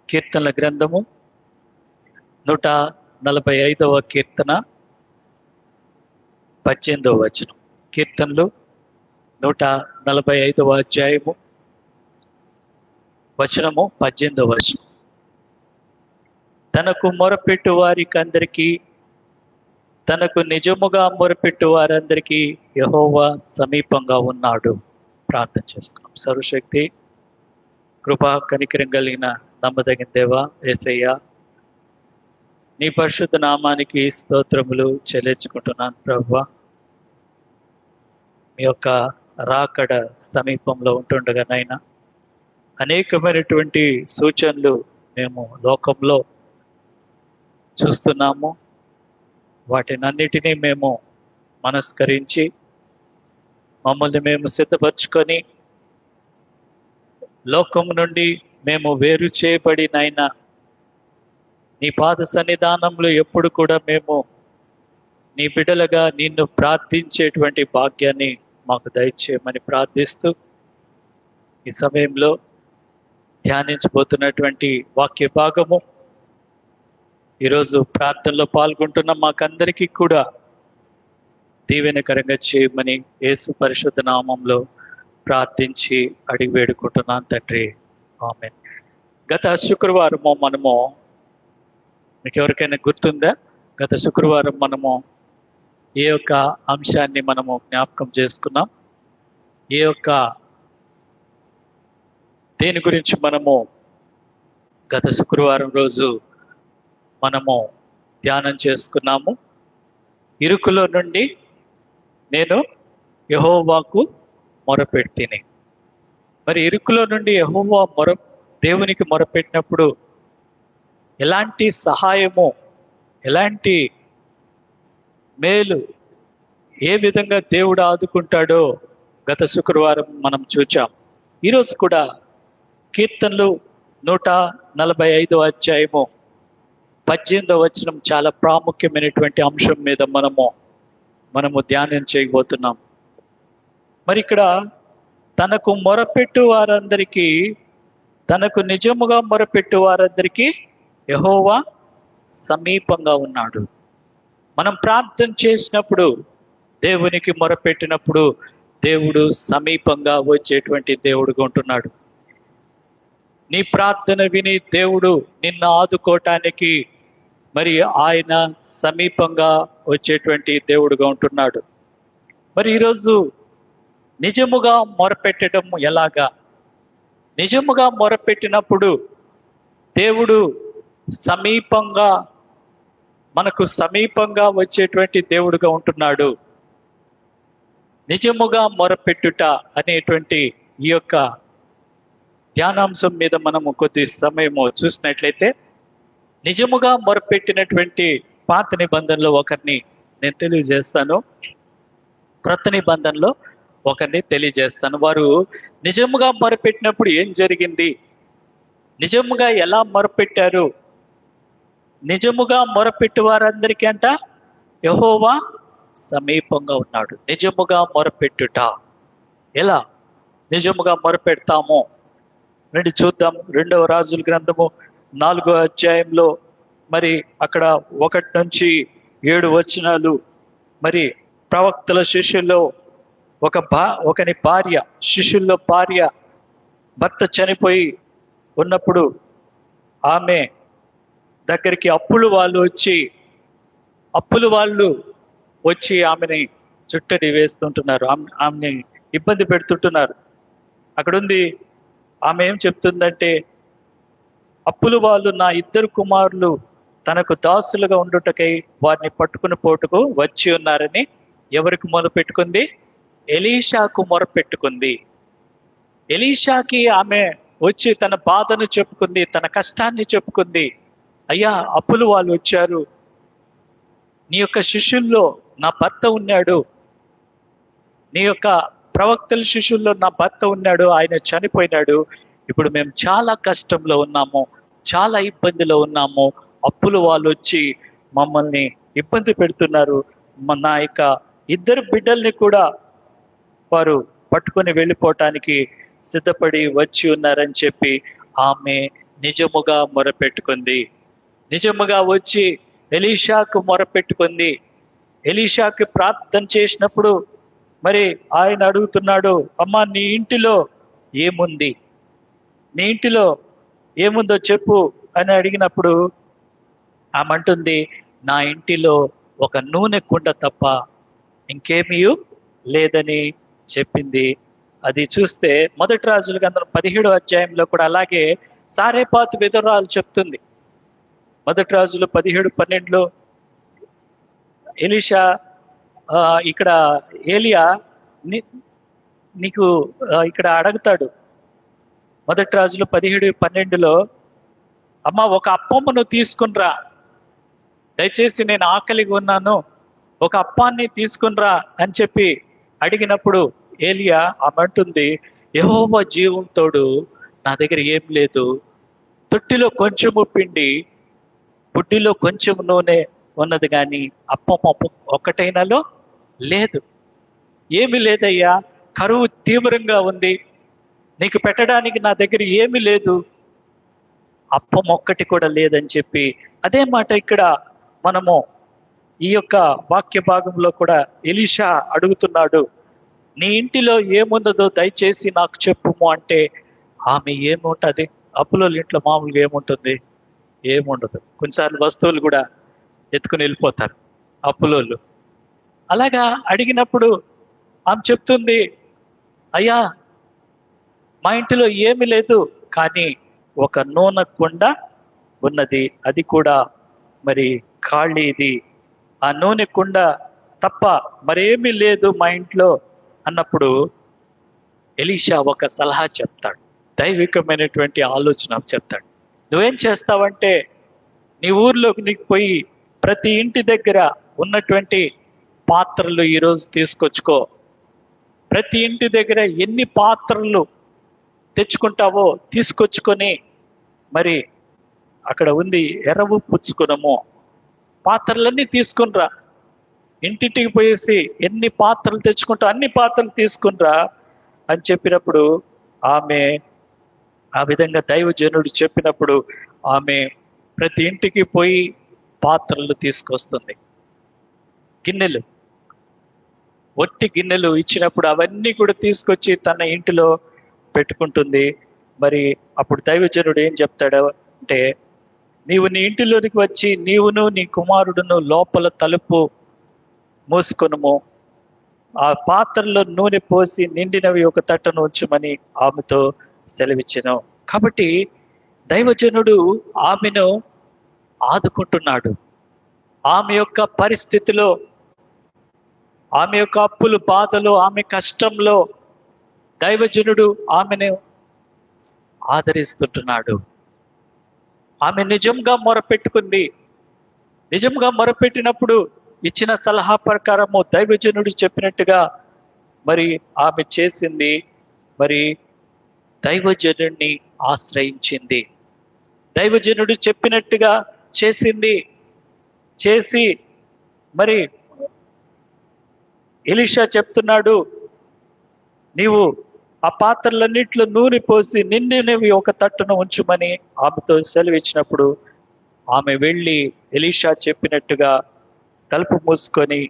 కీర్తనల గ్రంథము 145వ కీర్తన 18వ వచనం. కీర్తనలు 145వ అధ్యాయము వచనము 18వ వచనం. తనకు మొరపెట్టు వారికి అందరికీ, తనకు నిజముగా మొరపెట్టు వారందరికీ యెహోవా సమీపంగా ఉన్నాడు. ప్రార్థన చేసుకున్నాం. సర్వశక్తి కృపా కనికరం కలిగిన నమ్మదగిన దేవా యేసయ్య, నీ పరిశుద్ధ నామానికి స్తోత్రములు చెల్లించుకుంటున్నాను ప్రభువా. మీ యొక్క రాకడ సమీపంలో ఉంటుండగానైనా అనేకమైనటువంటి సూచనలు మేము లోకంలో చూస్తున్నాము. వాటినన్నిటినీ మేము మనస్కరించి మమ్మల్ని మేము సిద్ధపరచుకొని లోకం నుండి మేము వేరు చేయబడినైనా నీ పాద సన్నిధానంలో ఎప్పుడు కూడా మేము నీ బిడ్డలుగా నిన్ను ప్రార్థించేటువంటి భాగ్యాన్ని మాకు దయచేయమని ప్రార్థిస్తూ ఈ సమయంలో ధ్యానించబోతున్నటువంటి వాక్య భాగము ఈరోజు ప్రార్థనలో పాల్గొంటున్న మాకందరికీ కూడా దీవెనకరంగా చేయమని యేసు పరిశుద్ధ నామంలో ప్రార్థించి అడిగి వేడుకుంటున్నాను తండ్రి, ఆమేన్. గత శుక్రవారము మనము, మీకు ఎవరికైనా గుర్తుందా, గత శుక్రవారం మనము ఏ యొక్క అంశాన్ని మనము జ్ఞాపకం చేసుకున్నాం, ఏ యొక్క దేని గురించి మనము గత శుక్రవారం రోజు మనము ధ్యానం చేసుకున్నాము. ఇరుకులో నుండి నేను యెహోవాకు మొరపెట్టిని. మరి ఇరుకులో నుండి యెహోవా దేవునికి మొరపెట్టినప్పుడు ఎలాంటి సహాయము, ఎలాంటి మేలు, ఏ విధంగా దేవుడు ఆదుకుంటాడో గత శుక్రవారం మనం చూచాం. ఈరోజు కూడా కీర్తనలు 145వ అధ్యాయము 18వ వచనం చాలా ప్రాముఖ్యమైనటువంటి అంశం మీద మనము ధ్యానం చేయబోతున్నాం. మరి ఇక్కడ తనకు మొరపెట్టు వారందరికీ, తనకు నిజముగా మొరపెట్టు వారందరికీ యెహోవా సమీపంగా ఉన్నాడు. మనం ప్రార్థన చేసినప్పుడు, దేవునికి మొరపెట్టినప్పుడు దేవుడు సమీపంగా వచ్చేటువంటి దేవుడుగా ఉంటున్నాడు. నీ ప్రార్థన విని దేవుడు నిన్ను ఆదుకోవటానికి మరి ఆయన సమీపంగా వచ్చేటువంటి దేవుడుగా ఉంటున్నాడు. మరి ఈరోజు నిజముగా మొరపెట్టడం ఎలాగా? నిజముగా మొరపెట్టినప్పుడు దేవుడు సమీపంగా, మనకు సమీపంగా వచ్చేటువంటి దేవుడుగా ఉంటున్నాడు. నిజముగా మొరపెట్టుట అనేటువంటి ఈ యొక్క ధ్యానాంశం మీద మనము కొద్ది సమయము చూసినట్లయితే, నిజముగా మొరపెట్టినటువంటి పాత నిబంధనలో ఒకరిని నేను తెలియజేస్తాను, క్రొత్త నిబంధనలో ఒకరిని తెలియజేస్తాను. వారు నిజముగా మొరపెట్టినప్పుడు ఏం జరిగింది, నిజముగా ఎలా మొరపెట్టారు? నిజముగా మొరపెట్టు వారందరికీ అంట యెహోవా సమీపంగా ఉన్నాడు. నిజముగా మొరపెట్టుట ఎలా నిజముగా మొరపెడతామో రండి చూద్దాం. 2వ రాజుల గ్రంథము 4వ అధ్యాయంలో మరి అక్కడ 1 నుంచి 7 వచనాలు, మరి ప్రవక్తల శిష్యుల్లో ఒకని భార్య, శిష్యుల్లో భార్య భర్త చనిపోయి ఉన్నప్పుడు ఆమె దగ్గరికి అప్పులు వాళ్ళు వచ్చి ఆమెని చుట్టడి వేస్తుంటున్నారు, ఆమెని ఇబ్బంది పెడుతుంటున్నారు. అక్కడుంది ఆమె ఏం చెప్తుందంటే, అప్పులు వాళ్ళు నా 2 కుమారులు తనకు దాసులుగా ఉండుటకై వారిని పట్టుకుని పోటుకు వచ్చి ఉన్నారని ఎవరికి మొరపెట్టుకుంది? ఎలీషాకు మొరపెట్టుకుంది. ఎలీషాకి ఆమె వచ్చి తన బాధను చెప్పుకుంది, తన కష్టాన్ని చెప్పుకుంది. అయ్యా, అప్పులు వాళ్ళు వచ్చారు, నీ యొక్క శిష్యుల్లో నా భర్త ఉన్నాడు, నీ యొక్క ప్రవక్తల శిష్యుల్లో నా భర్త ఉన్నాడు, ఆయన చనిపోయినాడు, ఇప్పుడు మేము చాలా కష్టంలో ఉన్నాము, చాలా ఇబ్బందిలో ఉన్నాము, అప్పులు వాళ్ళు వచ్చి మమ్మల్ని ఇబ్బంది పెడుతున్నారు, నా యొక్క 2 బిడ్డల్ని కూడా వారు పట్టుకొని వెళ్ళిపోవటానికి సిద్ధపడి వచ్చి ఉన్నారని చెప్పి ఆమె నిజముగా మొరపెట్టుకుంది. నిజముగా వచ్చి ఎలీషాకు మొరపెట్టుకుంది. ఎలీషాకి ప్రార్థన చేసినప్పుడు మరి ఆయన అడుగుతున్నాడు, అమ్మా నీ ఇంటిలో ఏముంది, నీ ఇంటిలో ఏముందో చెప్పు అని అడిగినప్పుడు ఆమె అంటుంది, నా ఇంటిలో ఒక నూనె కుండ తప్ప ఇంకేమీ లేదని చెప్పింది. అది చూస్తే మొదటి రాజుల గ్రంథం 17వ అధ్యాయంలో కూడా అలాగే సారేపాతు విధవరాలు చెప్తుంది. మొదటి రాజులు 17:12లో ఎలీషా ఇక్కడ ఏలియా నీకు ఇక్కడ అడుగుతాడు. మొదటి రాజులు 17:12లో అమ్మ ఒక అప్పమ్మను తీసుకునిరా, దయచేసి నేను ఆకలిగా ఉన్నాను, ఒక అప్పాన్ని తీసుకునిరా అని చెప్పి అడిగినప్పుడు ఏలియా ఆమె అంటుంది, యెహోవా జీవం తోడు నా దగ్గర ఏం లేదు, తొట్టిలో కొంచెము పిండి బుడ్డిలో కొంచెం నూనె ఉన్నది కానీ అప్పం ఒక్కటైనాలో లేదు. ఏమి లేదయ్యా, కరువు తీవ్రంగా ఉంది, నీకు పెట్టడానికి నా దగ్గర ఏమీ లేదు, అప్పం ఒక్కటి కూడా లేదని చెప్పి అదే మాట ఇక్కడ మనము ఈ యొక్క వాక్య భాగంలో కూడా ఎలీషా అడుగుతున్నాడు, నీ ఇంటిలో ఏముందో దయచేసి నాకు చెప్పుము అంటే ఆమె ఏముంటుంది? అప్పుల ఇంట్లో మామూలుగా ఏముంటుంది? ఏముండదు. కొన్నిసార్లు వస్తువులు కూడా ఎత్తుకుని వెళ్ళిపోతారు అప్పులోళ్ళు. అలాగా అడిగినప్పుడు ఆమె చెప్తుంది, అయ్యా మా ఇంటిలో ఏమీ లేదు, కానీ ఒక నూనె కుండ ఉన్నది, అది కూడా మరి ఖాళీది, ఆ నూనె కుండ తప్ప మరేమీ లేదు మా ఇంట్లో అన్నప్పుడు ఎలీషా ఒక సలహా చెప్తాడు, దైవికమైనటువంటి ఆలోచన చెప్తాడు. నువ్వేం చేస్తావంటే నీ ఊర్లోకి నీకు పోయి ప్రతి ఇంటి దగ్గర ఉన్నటువంటి పాత్రలు ఈరోజు తీసుకొచ్చుకో. ప్రతి ఇంటి దగ్గర ఎన్ని పాత్రలు తెచ్చుకుంటావో తీసుకొచ్చుకొని మరి అక్కడ ఉంది ఎర్రవు పుచ్చుకునము, పాత్రలన్నీ తీసుకునిరా. ఇంటింటికి పోయేసి ఎన్ని పాత్రలు తెచ్చుకుంటావు అన్ని పాత్రలు తీసుకునిరా అని చెప్పినప్పుడు ఆమె ఆ విధంగా దైవజనుడు చెప్పినప్పుడు ఆమె ప్రతి ఇంటికి పోయి పాత్రలు తీసుకొస్తుంది. గిన్నెలు, ఒట్టి గిన్నెలు ఇచ్చినప్పుడు అవన్నీ కూడా తీసుకొచ్చి తన ఇంటిలో పెట్టుకుంటుంది. మరి అప్పుడు దైవజనుడు ఏం చెప్తాడు అంటే, నీవు నీ ఇంటిలోనికి వచ్చి నీవును నీ కుమారుడును లోపల తలుపు మూసుకొనుము, ఆ పాత్రలో నూనె పోసి నిండినవి ఒక తట్టను ఉంచమని ఆమెతో సెలవిచ్చెను. కాబట్టి దైవజనుడు ఆమెను ఆదుకుంటున్నాడు. ఆమె యొక్క పరిస్థితిలో, ఆమె యొక్క అప్పులు బాధలో, ఆమె కష్టంలో దైవజనుడు ఆమెను ఆదరిస్తుంటున్నాడు. ఆమె నిజంగా మొరపెట్టుకుంది. నిజంగా మొరపెట్టినప్పుడు ఇచ్చిన సలహా ప్రకారము దైవజనుడు చెప్పినట్టుగా మరి ఆమె చేసింది. మరి దైవజనుడిని ఆశ్రయించింది. దైవజనుడు చెప్పినట్టుగా చేసింది. చేసి మరి ఎలీషా చెప్తున్నాడు, నీవు ఆ పాత్రలన్నింటిలో నూనె పోసి నిండినవి ఒక తట్టును ఉంచుమని ఆమెతో సెలవిచ్చినప్పుడు ఆమె వెళ్ళి ఎలీషా చెప్పినట్టుగా తలుపు మూసుకొని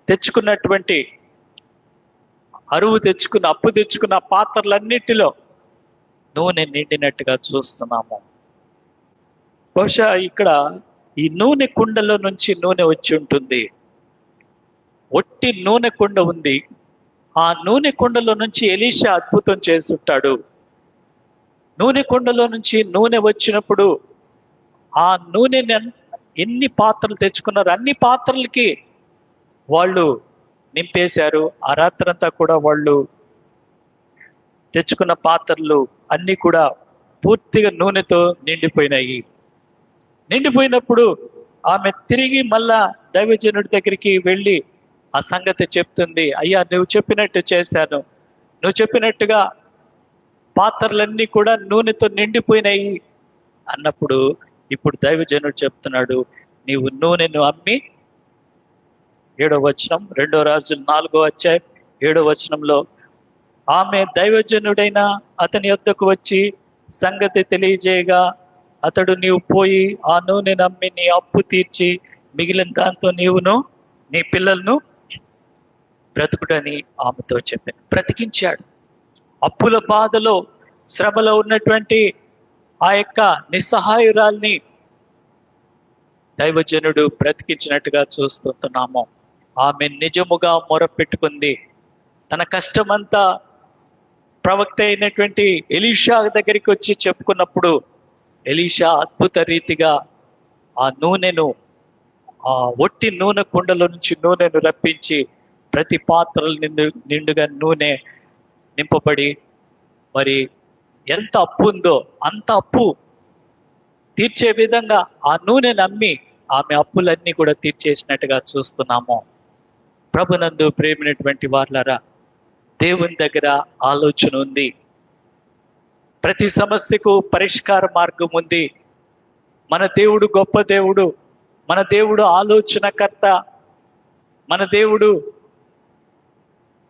తెచ్చుకున్నటువంటి అప్పు తెచ్చుకున్న పాత్రలన్నిటిలో నూనె నిండినట్టుగా చూస్తున్నాము. బహుశా ఇక్కడ ఈ నూనె కుండలో నుంచి నూనె వచ్చి ఉంటుంది. ఒట్టి నూనె కుండ ఉంది. ఆ నూనె కుండలో నుంచి ఎలీషా అద్భుతం చేస్తుంటాడు. నూనె కుండలో నుంచి నూనె వచ్చినప్పుడు ఆ నూనెని ఎన్ని పాత్రలు తెచ్చుకున్నారు అన్ని పాత్రలకి వాళ్ళు నింపేశారు. ఆ రాత్రంతా కూడా వాళ్ళు తెచ్చుకున్న పాత్రలు అన్ని కూడా పూర్తిగా నూనెతో నిండిపోయినాయి. నిండిపోయినప్పుడు ఆమె తిరిగి మళ్ళా దైవజనుడి దగ్గరికి వెళ్ళి ఆ సంగతి చెప్తుంది. అయ్యా నువ్వు చెప్పినట్టు చేశాను, నువ్వు చెప్పినట్టుగా పాత్రలన్నీ కూడా నూనెతో నిండిపోయినాయి అన్నప్పుడు ఇప్పుడు దైవజనుడు చెప్తున్నాడు, నీవు నూనెను అమ్మి 7వ వచనం 2 రాజులు 4వ అధ్యాయం 7వ వచనంలో ఆమె దైవజనుడైన అతని యొద్దకు వచ్చి సంగతి తెలియజేయగా అతడు, నీవు పోయి ఆ నూనె నమ్మి నీ అప్పు తీర్చి మిగిలిన దాంతో నీవును నీ పిల్లలను బ్రతుకుడని ఆమెతో చెప్పాను. బ్రతికించాడు. అప్పుల బాధలో, శ్రమలో ఉన్నటువంటి ఆ యొక్క నిస్సహాయురాల్ని దైవజనుడు బ్రతికించినట్టుగా చూస్తున్నాము. ఆమె నిజముగా మొరపెట్టుకుంది. తన కష్టమంతా ప్రవక్త అయినటువంటి ఎలీషా దగ్గరికి వచ్చి చెప్పుకున్నప్పుడు ఎలీషా అద్భుత రీతిగా ఆ నూనెను, ఆ ఒట్టి నూనె కుండలో నుంచి నూనెను రప్పించి ప్రతి పాత్రలు నిండుగా నూనె నింపబడి, మరి ఎంత అప్పు ఉందో అంత అప్పు తీర్చే విధంగా ఆ నూనె నమ్మి ఆమె అప్పులన్నీ కూడా తీర్చేసినట్టుగా చూస్తున్నాము. ప్రభునందు ప్రేమైనటువంటి వార్లారా, దేవుని దగ్గర ఆలోచన ఉంది. ప్రతి సమస్యకు పరిష్కార మార్గం ఉంది. మన దేవుడు గొప్ప దేవుడు. మన దేవుడు ఆలోచనకర్త. మన దేవుడు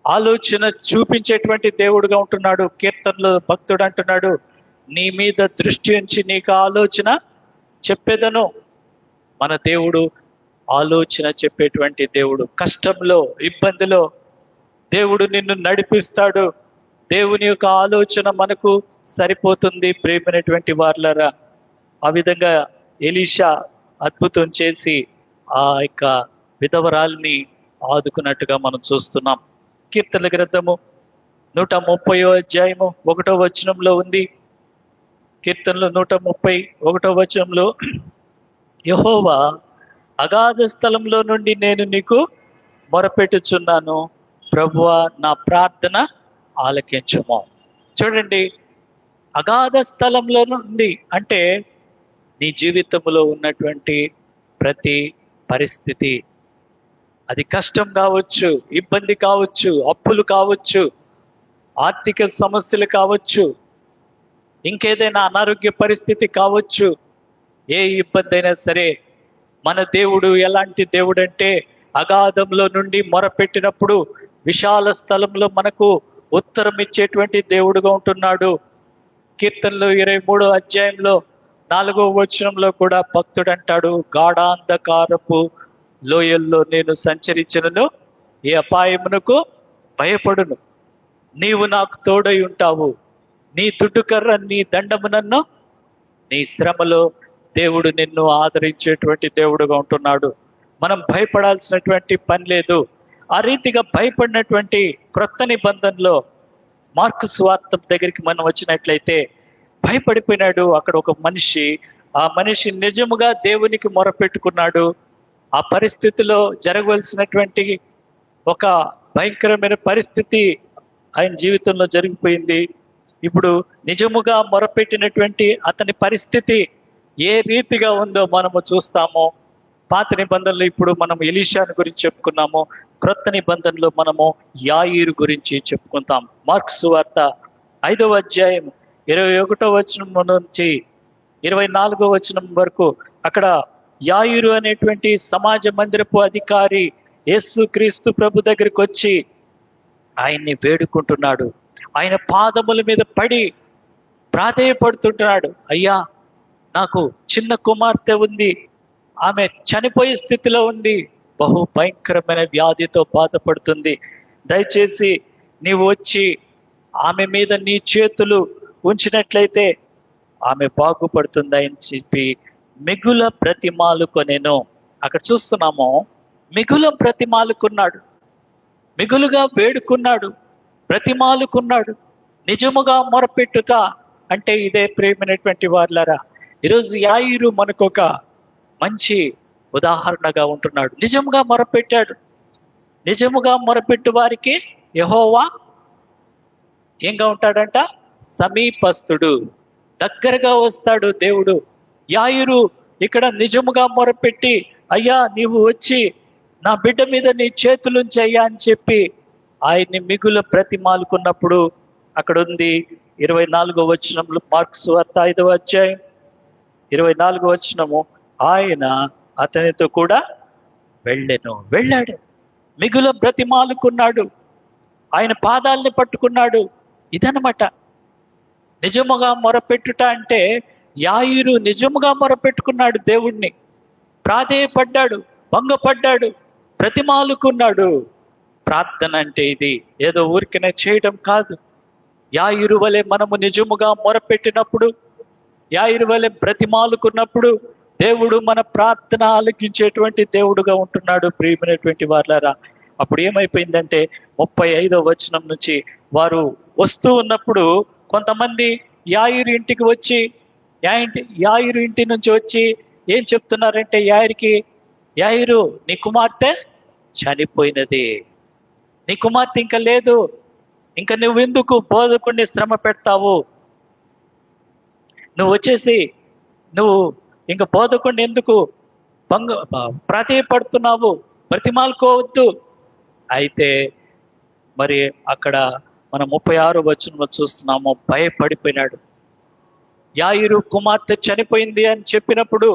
ఆలోచన చూపించేటువంటి దేవుడుగా ఉంటున్నాడు. కీర్తనలో భక్తుడు అంటున్నాడు, నీ మీద దృష్టి ఉంచి నీకు ఆలోచన చెప్పేదను. మన దేవుడు ఆలోచన చెప్పేటువంటి దేవుడు. కష్టంలో, ఇబ్బందిలో దేవుడు నిన్ను నడిపిస్తాడు. దేవుని యొక్క ఆలోచన మనకు సరిపోతుంది. ప్రేమైనటువంటి వార్లారా, ఆ విధంగా ఎలీషా అద్భుతం చేసి ఆ యొక్క విధవరాల్ని ఆదుకున్నట్టుగా మనం చూస్తున్నాం. కీర్తనల గ్రంథము 130వ అధ్యాయము 1వ వచనంలో ఉంది. కీర్తనలు 131వ వచనంలో, యెహోవా, అగాధ స్థలంలో నుండి నేను నీకు మొరపెట్టుచున్నాను, ప్రభువా నా ప్రార్థన ఆలకించుము. చూడండి, అగాధ స్థలంలో నుండి అంటే నీ జీవితంలో ఉన్నటువంటి ప్రతి పరిస్థితి, అది కష్టం కావచ్చు, ఇబ్బంది కావచ్చు, అప్పులు కావచ్చు, ఆర్థిక సమస్యలు కావచ్చు, ఇంకేదైనా అనారోగ్య పరిస్థితి కావచ్చు, ఏ ఇబ్బంది అయినా సరే మన దేవుడు ఎలాంటి దేవుడు అంటే అగాధంలో నుండి మొరపెట్టినప్పుడు విశాల స్థలంలో మనకు ఉత్తరం ఇచ్చేటువంటి దేవుడుగా ఉంటున్నాడు. కీర్తనలు 23వ అధ్యాయంలో 4వ వచనంలో కూడా భక్తుడు అంటాడు, గాఢాంధకారపు లోయల్లో నేను సంచరించినను ఏ అపాయమునకు భయపడును, నీవు నాకు తోడై ఉంటావు, నీ దుడ్డుకర్ర నీ దండము నన్ను, నీ శ్రమలో దేవుడు నిన్ను ఆదరించేటువంటి దేవుడుగా ఉంటున్నాడు. మనం భయపడాల్సినటువంటి పని లేదు. ఆ రీతిగా భయపడినటువంటి క్రొత్త నిబంధనలో మార్కు సువార్త దగ్గరికి మనం వచ్చినట్లయితే భయపడిపోయినాడు అక్కడ ఒక మనిషి. ఆ మనిషి నిజముగా దేవునికి మొరపెట్టుకున్నాడు. ఆ పరిస్థితిలో జరగవలసినటువంటి ఒక భయంకరమైన పరిస్థితి ఆయన జీవితంలో జరిగిపోయింది. ఇప్పుడు నిజముగా మొరపెట్టినటువంటి అతని పరిస్థితి ఏ రీతిగా ఉందో మనము చూస్తాము. పాత నిబంధనలు ఇప్పుడు మనం ఎలీషాను గురించి చెప్పుకున్నాము. క్రొత్త నిబంధనలో మనము యాయీరు గురించి చెప్పుకుంటాం. మార్కు సువార్త 5వ అధ్యాయం 21వ వచనం నుంచి 24వ వచనం వరకు అక్కడ యాయీరు అనేటువంటి సమాజ మందిరపు అధికారి యేసు క్రీస్తు ప్రభు దగ్గరికి వచ్చి ఆయన్ని వేడుకుంటున్నాడు. ఆయన పాదముల మీద పడి ప్రాధేయపడుతుంటున్నాడు, అయ్యా, నాకు చిన్న కుమార్తె ఉంది, ఆమె చనిపోయే స్థితిలో ఉంది, బహు భయంకరమైన వ్యాధితో బాధపడుతుంది, దయచేసి నీవు వచ్చి ఆమె మీద నీ చేతులు ఉంచినట్లయితే ఆమె బాగుపడుతుందని చెప్పి మిగుల బ్రతిమాలుకొనెను. అక్కడ చూస్తున్నాము, మిగుల బ్రతిమాలుకున్నాడు, మిగులుగా వేడుకున్నాడు, బ్రతిమాలుకున్నాడు. నిజముగా మొరపెట్టుట అంటే ఇదే. ప్రేమైనటువంటి వార్లారా, ఈరోజు యాయీరు మనకొక మంచి ఉదాహరణగా ఉంటున్నాడు. నిజముగా మొరపెట్టాడు. నిజముగా మొరపెట్టు వారికి యెహోవా ఏంగా ఉంటాడంట? సమీపస్తుడు, దగ్గరగా వస్తాడు దేవుడు. యాయీరు ఇక్కడ నిజముగా మొరపెట్టి, అయ్యా నీవు వచ్చి నా బిడ్డ మీద నీ చేతులుంచయ్యా అని చెప్పి ఆయన్ని మిగుల బ్రతిమాలుకున్నప్పుడు అక్కడ ఉంది 24వ వచనంలో, మార్కు సువార్త 5వ అధ్యాయం 24వ వచనము, ఆయన అతనితో కూడా వెళ్ళాడు, మిగుల బ్రతిమాలుకున్నాడు, ఆయన పాదాలని పట్టుకున్నాడు. ఇదనమాట నిజముగా మొరపెట్టుట అంటే యాయిరు నిజముగా మొరపెట్టుకున్నాడు దేవుణ్ణి, ప్రాధేయపడ్డాడు, భంగపడ్డాడు, ప్రతిమాలుకున్నాడు. ప్రార్థన అంటే ఇది ఏదో ఊరికనే చేయడం కాదు. యాయిరు వలె మనము నిజముగా మొరపెట్టినప్పుడు, యాయిరు వలె బ్రతిమాలుకున్నప్పుడు దేవుడు మన ప్రార్థన ఆలకించేటువంటి దేవుడుగా ఉంటున్నాడు. ప్రియమైనటువంటి వారులారా, అప్పుడు ఏమైపోయిందంటే 35వ వచనం నుంచి వారు వస్తూ ఉన్నప్పుడు కొంతమంది యాయిరు ఇంటికి వచ్చి, యాయిరు ఇంటి నుంచి వచ్చి ఏం చెప్తున్నారంటే యాయిరుకి, యాయిరు నీ కుమార్తె చనిపోయినది, నీ కుమార్తె ఇంకా లేదు, ఇంకా నువ్వెందుకు బోధకుడిని శ్రమ పెడతావు, నువ్వు వచ్చేసి నువ్వు ఇంకా బోధకుడిని ఎందుకు ప్రాధేయపడుతున్నావు, బ్రతిమాలుకోవద్దు. అయితే మరి అక్కడ మనం 36వ వచనంలో చూస్తున్నాము, భయపడిపోయినాడు. యాయిరు కుమార్తె చనిపోయింది అని చెప్పినప్పుడు,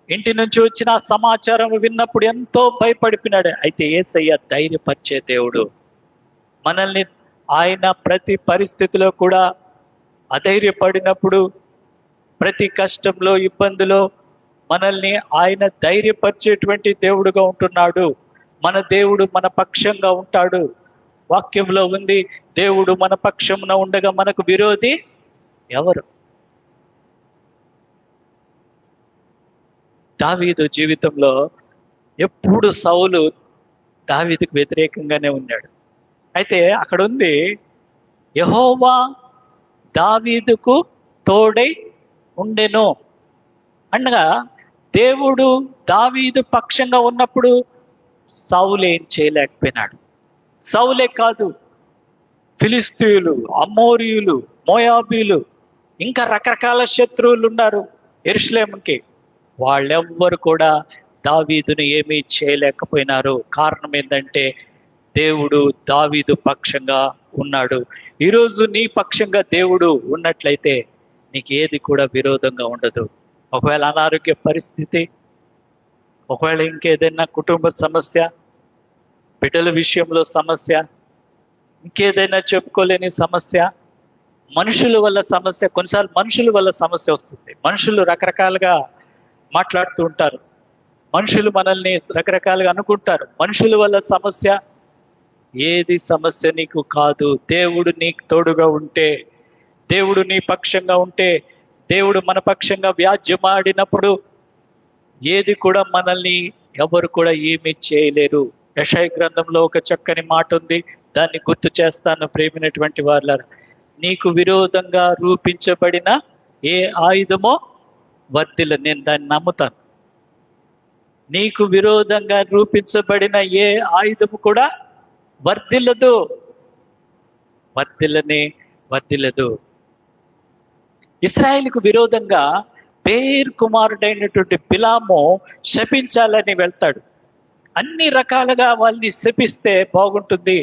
ఇంటి నుంచి వచ్చిన సమాచారం విన్నప్పుడు ఎంతో భయపడిపోయినాడు. అయితే యేసయ్య ధైర్యపరిచే దేవుడు. మనల్ని ఆయన ప్రతి పరిస్థితిలో కూడా అధైర్యపడినప్పుడు, ప్రతి కష్టంలో, ఇబ్బందిలో మనల్ని ఆయన ధైర్యపరిచేటువంటి దేవుడుగా ఉంటున్నాడు. మన దేవుడు మన పక్షంగా ఉంటాడు. వాక్యంలో ఉంది, దేవుడు మన పక్షమున ఉండగా మనకు విరోధి ఎవరు? దావీదు జీవితంలో ఎప్పుడు సౌలు దావీదుకు వ్యతిరేకంగానే ఉన్నాడు. అయితే అక్కడ ఉంది, యెహోవా దావీదుకు తోడై ఉండెను అనగా, దేవుడు దావీదు పక్షంగా ఉన్నప్పుడు సౌలు ఏం చేయలేకపోయినాడు. సౌలే కాదు, ఫిలిస్తీయులు, అమోరీయులు, మోయాబీలు, ఇంకా రకరకాల శత్రువులు ఉన్నారు యెరూషలేముకి. వాళ్ళెవ్వరు కూడా దావీదును ఏమీ చేయలేకపోయినారు. కారణం ఏంటంటే దేవుడు దావీదు పక్షంగా ఉన్నాడు. ఈరోజు నీ పక్షంగా దేవుడు ఉన్నట్లయితే నీకు ఏది కూడా విరోధంగా ఉండదు. ఒకవేళ అనారోగ్య పరిస్థితి, ఒకవేళ ఇంకేదైనా కుటుంబ సమస్య, బిడ్డల విషయంలో సమస్య, ఇంకేదైనా చెప్పుకోలేని సమస్య, మనుషుల వల్ల సమస్య, కొన్నిసార్లు మనుషుల వల్ల సమస్య వస్తుంది. మనుషులు రకరకాలుగా మాట్లాడుతూ ఉంటారు, మనుషులు మనల్ని రకరకాలుగా అనుకుంటారు. మనుషుల వల్ల సమస్య, ఏది సమస్య నీకు కాదు. దేవుడు నీకు తోడుగా ఉంటే, దేవుడు నీ పక్షంగా ఉంటే, దేవుడు మన పక్షంగా వ్యాజ్యమాడినప్పుడు ఏది కూడా మనల్ని ఎవరు కూడా ఏమీ చేయలేరు. యెషయా గ్రంథంలో ఒక చక్కని మాట ఉంది, దాన్ని గుర్తు చేస్తాను ప్రేమినటువంటి వాళ్ళ. నీకు విరోధంగా రూపించబడిన ఏ ఆయుధమో వర్ధిల్ల. నేను దాన్ని నమ్ముతాను. నీకు విరోధంగా రూపించబడిన ఏ ఆయుధము కూడా వర్ధిల్లదు, వర్ధిల్లదు. ఇశ్రాయేలుకు విరోధంగా బేర్ కుమారుడైనటువంటి బిలాము శపించాలని వెళ్తాడు. అన్ని రకాలుగా వాళ్ళని శపిస్తే బాగుంటుంది,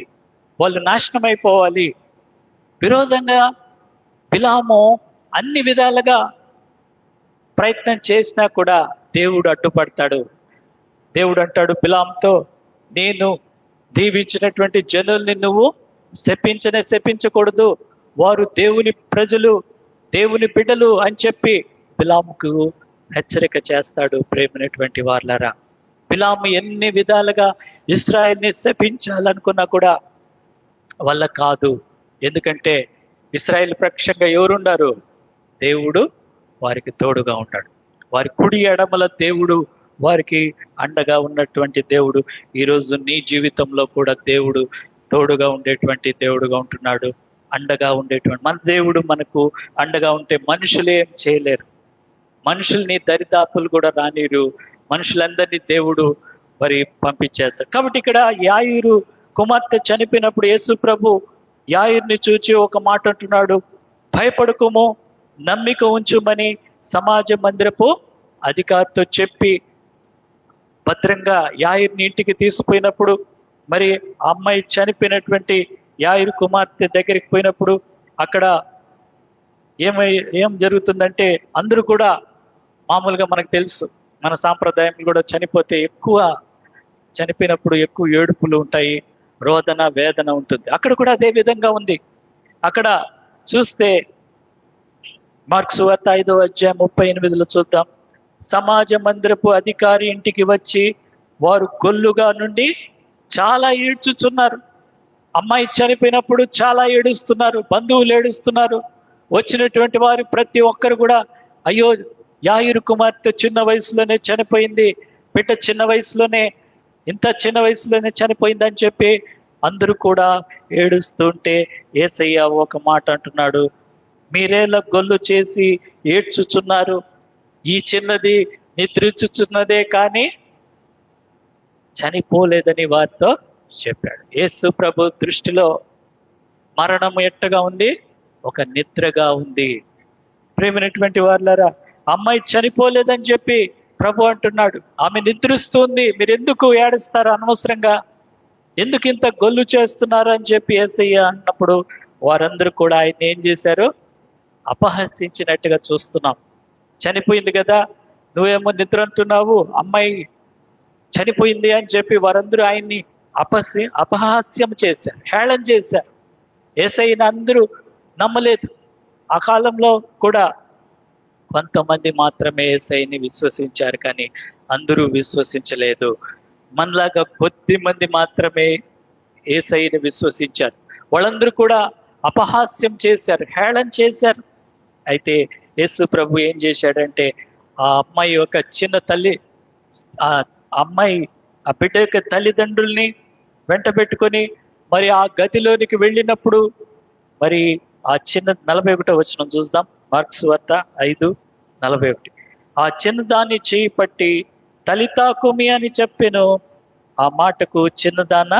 వాళ్ళు నాశనం అయిపోవాలి. విరోధంగా బిలాము అన్ని విధాలుగా ప్రయత్నం చేసినా కూడా దేవుడు అడ్డుపడతాడు. దేవుడు అంటాడు బిలాంతో, నేను దీవించినటువంటి జనుల్ని నువ్వు శపించకూడదు, వారు దేవుని ప్రజలు, దేవుని బిడ్డలు అని చెప్పి బిలాముకు హెచ్చరిక చేస్తాడు. ప్రేమైనటువంటి వార్లారా, బిలాము ఎన్ని విధాలుగా ఇశ్రాయేల్ని శపించాలనుకున్నా కూడా వల్ల కాదు. ఎందుకంటే ఇశ్రాయేల్ పక్షంగా ఎవరున్నారు? దేవుడు వారికి తోడుగా ఉంటాడు. వారి కుడి ఎడమల దేవుడు వారికి అండగా ఉన్నటువంటి దేవుడు. ఈరోజు నీ జీవితంలో కూడా దేవుడు తోడుగా ఉండేటువంటి దేవుడుగా ఉంటున్నాడు, అండగా ఉండేటువంటి మన దేవుడు. మనకు అండగా ఉంటే మనుషులు ఏం చేయలేరు, మనుషుల్ని దరిదాపులు కూడా రానిరు, మనుషులందరినీ దేవుడు మరి పంపించేస్తాడు. కాబట్టి ఇక్కడ యాయిరు కుమార్తె చనిపోయినప్పుడు యేసు ప్రభు యాయిర్ని చూచి ఒక మాట అంటున్నాడు, భయపడకుము, నమ్మిక ఉంచుమని సమాజ మందిరపు అధికారితో చెప్పి భద్రంగా యాయిర్ని ఇంటికి తీసుకుపోయినప్పుడు, మరి ఆ అమ్మాయి చనిపోయినటువంటి యాయిరు కుమార్తె దగ్గరికి పోయినప్పుడు అక్కడ ఏం జరుగుతుందంటే, అందరూ కూడా మామూలుగా మనకు తెలుసు, మన సాంప్రదాయం కూడా చనిపోయినప్పుడు ఎక్కువ ఏడుపులు ఉంటాయి, రోదన వేదన ఉంటుంది. అక్కడ కూడా అదే విధంగా ఉంది. అక్కడ చూస్తే మార్క్స్ వార్త 5:38 చూద్దాం. సమాజ మందిరపు అధికారి ఇంటికి వచ్చి వారు గొల్లుగా నుండి చాలా ఏడ్చుచున్నారు. అమ్మాయి చనిపోయినప్పుడు చాలా ఏడుస్తున్నారు, బంధువులు ఏడుస్తున్నారు. వచ్చినటువంటి వారు ప్రతి ఒక్కరు కూడా, అయ్యో యాయిరు కుమార్తె చిన్న వయసులోనే చనిపోయింది, బిడ్డ చిన్న వయసులోనే, ఇంత చిన్న వయసులోనే చనిపోయిందని చెప్పి అందరూ కూడా ఏడుస్తుంటే యేసయ్య ఒక మాట అంటున్నాడు, మీరేలా గొల్లు చేసి ఏడ్చుచున్నారు? ఈ చిన్నది నిద్రించుచున్నదే కానీ చనిపోలేదని వారితో చెప్పాడు. యేసు ప్రభు దృష్టిలో మరణం ఎట్టగా ఉంది? ఒక నిద్రగా ఉంది. ప్రేమైనటువంటి వారులారా, అమ్మాయి చనిపోలేదని చెప్పి ప్రభు అంటున్నాడు, ఆమె నిద్రిస్తుంది, మీరు ఎందుకు ఏడుస్తారు అనవసరంగా, ఎందుకు ఇంత గొల్లు చేస్తున్నారు అని చెప్పి యేసయ్య అన్నప్పుడు వారందరూ కూడా ఆయన ఏం చేశారు? అపహసించినట్టుగా చూస్తున్నాం. చనిపోయింది కదా, నువ్వేమో నిద్ర అంటున్నావు, అమ్మాయి చనిపోయింది అని చెప్పి వారందరూ ఆయన్ని అపహాస్యం చేశారు, హేళన చేశారు. యేసయ్యని అందరూ నమ్మలేదు. ఆ కాలంలో కూడా కొంతమంది మాత్రమే యేసయ్యని విశ్వసించారు, కానీ అందరూ విశ్వసించలేదు. మనలాగా కొద్ది మంది మాత్రమే యేసయ్యని విశ్వసించారు. వాళ్ళందరూ కూడా అపహాస్యం చేశారు, హేళన చేశారు. అయితే యేసు ప్రభు ఏం చేశాడంటే, ఆ అమ్మాయి యొక్క చిన్న తల్లి, ఆ అమ్మాయి ఆ బిడ్డ యొక్క తల్లిదండ్రుల్ని వెంట పెట్టుకొని మరి ఆ గదిలోనికి వెళ్ళినప్పుడు, మరి ఆ చిన్న 41 వచనం చూద్దాం. మార్క్స్ వార్త 5:41. ఆ చిన్నదాన్ని చేయి పట్టి తలితాకుమి అని చెప్పెను. ఆ మాటకు చిన్నదాన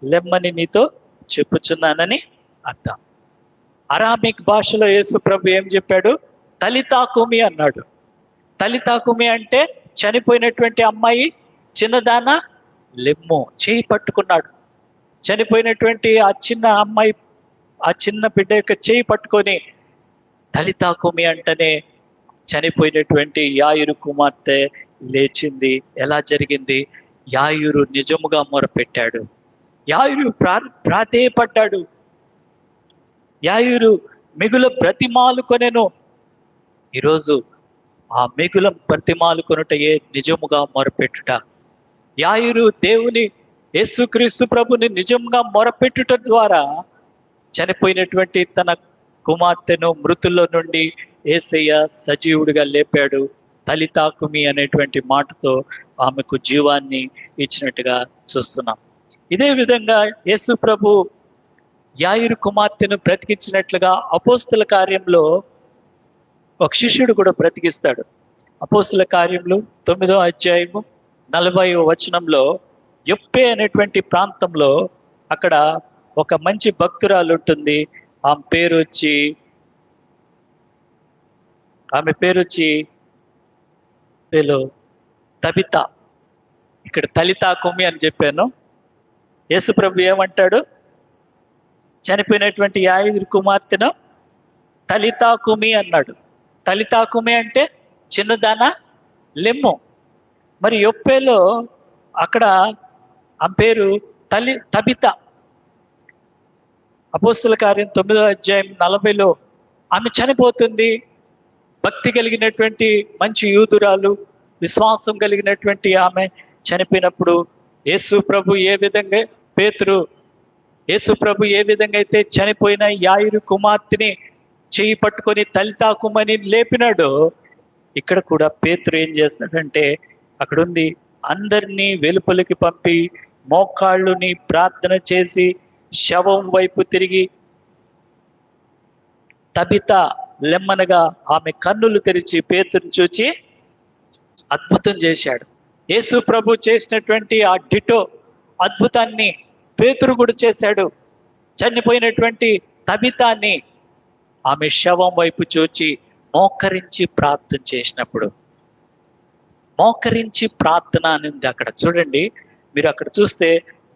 లెమ్మని నీతో చెప్పుచున్నానని అర్థం. అరామిక్ భాషలో యేసు ప్రభు ఏం చెప్పాడు? తలితాకుమి అన్నాడు. తలితాకుమి అంటే చనిపోయినటువంటి అమ్మాయి, చిన్నదాన లెమ్ము, చేయి పట్టుకున్నాడు. చనిపోయినటువంటి ఆ చిన్న అమ్మాయి, ఆ చిన్న బిడ్డ యొక్క చేయి పట్టుకొని తలితాకుమి అంటేనే చనిపోయినటువంటి యాయిరు కుమార్తె లేచింది. ఎలా జరిగింది? యాయిరు నిజముగా మొరపెట్టాడు. యాయిరు ప్రాధేయపడ్డాడు. యాయిరు మిగుల బ్రతిమాలుకొనెను. ఈరోజు ఆ మిగుల బ్రతిమాలుకొనుటయే నిజముగా మొరపెట్టుట. యాయిరు దేవుని యేసుక్రీస్తు ప్రభుని నిజంగా మొరపెట్టుట ద్వారా చనిపోయినటువంటి తన కుమార్తెను మృతుల్లో నుండి యేసయ్య సజీవుడిగా లేపాడు. తలితాకుమి అనేటువంటి మాటతో ఆమెకు జీవాన్ని ఇచ్చినట్టుగా చూస్తున్నాం. ఇదే విధంగా యేసు ప్రభు యాయిరు కుమార్తెను బ్రతికించినట్లుగా అపోస్తుల కార్యంలో ఒక శిష్యుడు కూడా బ్రతికిస్తాడు. అపోస్తుల కార్యములు 9వ అధ్యాయము 40వ వచనంలో యొప్పే అనేటువంటి ప్రాంతంలో అక్కడ ఒక మంచి భక్తురాలు ఉంటుంది. ఆమె పేరు వచ్చి తబిత. ఇక్కడ తలితాకుమి అని చెప్పాను. యేసుప్రభు ఏమంటాడు? చనిపోయినటువంటి యాయిరు కుమార్తెను తలితాకుమి అన్నాడు. తలితాకుమి అంటే చిన్నదాన లెమ్ము. మరి యొప్పేలో అక్కడ ఆ పేరు తబిత. అపోస్తుల కార్యం 9వ అధ్యాయం 40లో ఆమె చనిపోతుంది. భక్తి కలిగినటువంటి మంచి యూదురాలు, విశ్వాసం కలిగినటువంటి ఆమె చనిపోయినప్పుడు యేసు ప్రభు ఏ విధంగా అయితే చనిపోయిన యాయిరు కుమార్తెని చేయి పట్టుకొని తలితాకుమని లేపినాడో, ఇక్కడ కూడా పేతురు ఏం చేస్తాడంటే, అక్కడుంది అందరినీ వెలుపలికి పంపి మోకాళ్ళుని ప్రార్థన చేసి శవం వైపు తిరిగి తబిత లెమ్మనగా ఆమె కన్నులు తెరిచి పేతురుని చూచి అద్భుతం చేశాడు. యేసు ప్రభు చేసినటువంటి ఆ డిటో అద్భుతాన్ని పేతురు కూడా చేశాడు. చనిపోయినటువంటి తబితాన్ని ఆమె శవం వైపు చూచి మోకరించి ప్రార్థన చేసినప్పుడు, మోకరించి ప్రార్థన అని ఉంది అక్కడ. చూడండి, మీరు అక్కడ చూస్తే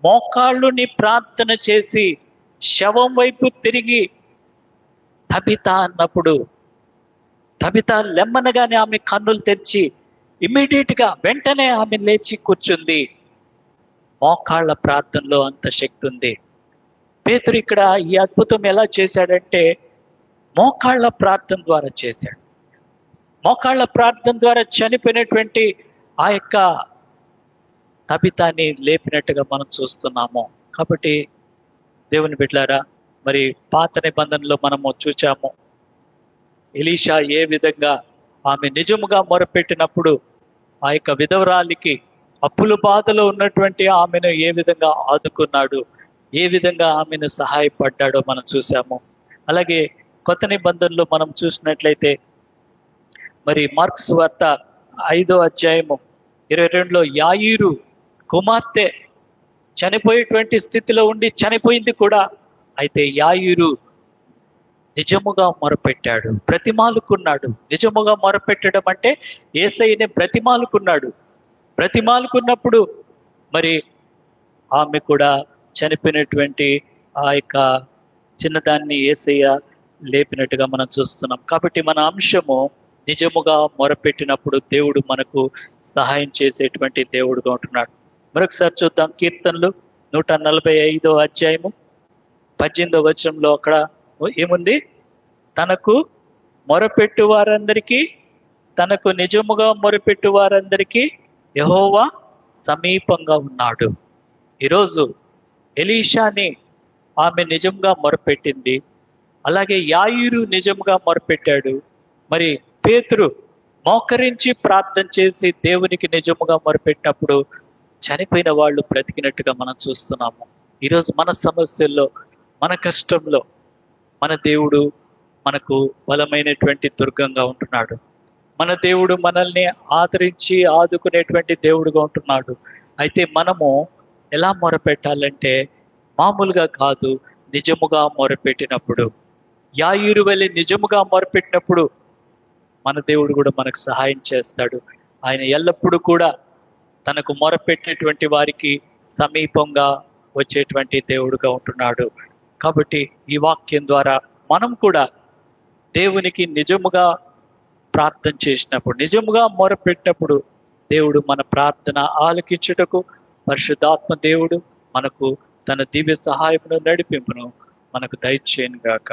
మోకాళ్ళుని ప్రార్థన చేసి శవం వైపు తిరిగి తబిత అన్నప్పుడు, తబిత లెమ్మనగానే ఆమె కన్నులు తెరిచి గా వెంటనే ఆమె లేచి కూర్చుంది. మోకాళ్ళ ప్రార్థనలో అంత శక్తి ఉంది. పేతురు ఇక్కడ ఈ అద్భుతం ఎలా చేశాడంటే, మోకాళ్ళ ప్రార్థన ద్వారా చేశాడు. మోకాళ్ళ ప్రార్థన ద్వారా చనిపోయినటువంటి ఆ యొక్క తబితాని లేపినట్టుగా మనం చూస్తున్నాము. కాబట్టి దేవుని బిడ్డలారా, మరి పాత నిబంధనలో మనము చూచాము ఎలీషా ఏ విధంగా ఆమె నిజముగా మొరపెట్టినప్పుడు ఆ యొక్క విధవరాలికి అప్పుల బాధలో ఉన్నటువంటి ఆమెను ఏ విధంగా ఆదుకున్నాడు, ఏ విధంగా ఆమెను సహాయపడ్డాడో మనం చూసాము. అలాగే కొత్త నిబంధనలో మనం చూసినట్లయితే మరి మార్క్స్ వార్త 5వ అధ్యాయము 22లో యాయీరు కుమార్తె చనిపోయేటువంటి స్థితిలో ఉండి చనిపోయింది కూడా. అయితే యాయీరు నిజముగా మొరపెట్టాడు, బ్రతిమాలుకున్నాడు. నిజముగా మొరపెట్టడం అంటే యేసయ్యని బ్రతిమాలుకున్నాడు. బ్రతిమాలుకున్నప్పుడు మరి ఆమె కూడా చనిపోయినటువంటి ఆ యొక్క చిన్నదాన్ని యేసయ్య లేపినట్టుగా మనం చూస్తున్నాం. కాబట్టి మన అంశము నిజముగా మొరపెట్టినప్పుడు దేవుడు మనకు సహాయం చేసేటువంటి దేవుడుగా ఉంటున్నాడు. మరొకసారి చూద్దాం కీర్తనలు 145వ అధ్యాయము 18వ వచనంలో అక్కడ ఏముంది? తనకు మొరపెట్టు వారందరికీ, తనకు నిజముగా మొరపెట్టు వారందరికీ యెహోవా సమీపంగా ఉన్నాడు. ఈరోజు ఎలీషాని ఆమె నిజంగా మొరపెట్టింది, అలాగే యాయీరు నిజంగా మొరపెట్టాడు. మరి పేతురు మోకరించి ప్రార్థన చేసి దేవునికి నిజముగా మొరపెట్టినప్పుడు చనిపోయిన వాళ్ళు బ్రతికినట్టుగా మనం చూస్తున్నాము. ఈరోజు మన సమస్యల్లో, మన కష్టంలో మన దేవుడు మనకు బలమైనటువంటి దుర్గంగా ఉంటున్నాడు. మన దేవుడు మనల్ని ఆదరించి ఆదుకునేటువంటి దేవుడుగా ఉంటున్నాడు. అయితే మనము ఎలా మొరపెట్టాలంటే మామూలుగా కాదు, నిజముగా మొరపెట్టినప్పుడు. యాయీరు వెళ్ళి నిజముగా మొరపెట్టినప్పుడు మన దేవుడు కూడా మనకు సహాయం చేస్తాడు. ఆయన ఎల్లప్పుడూ కూడా తనకు మొరపెట్టేటువంటి వారికి సమీపంగా వచ్చేటువంటి దేవుడుగా ఉంటున్నాడు. కాబట్టి ఈ వాక్యం ద్వారా మనం కూడా దేవునికి నిజముగా ప్రార్థన చేసినప్పుడు, నిజముగా మొరపెట్టినప్పుడు దేవుడు మన ప్రార్థన ఆలకించుటకు పరిశుద్ధాత్మ దేవుడు మనకు తన దివ్య సహాయమును నడిపింపును మనకు దయచేయను గాక.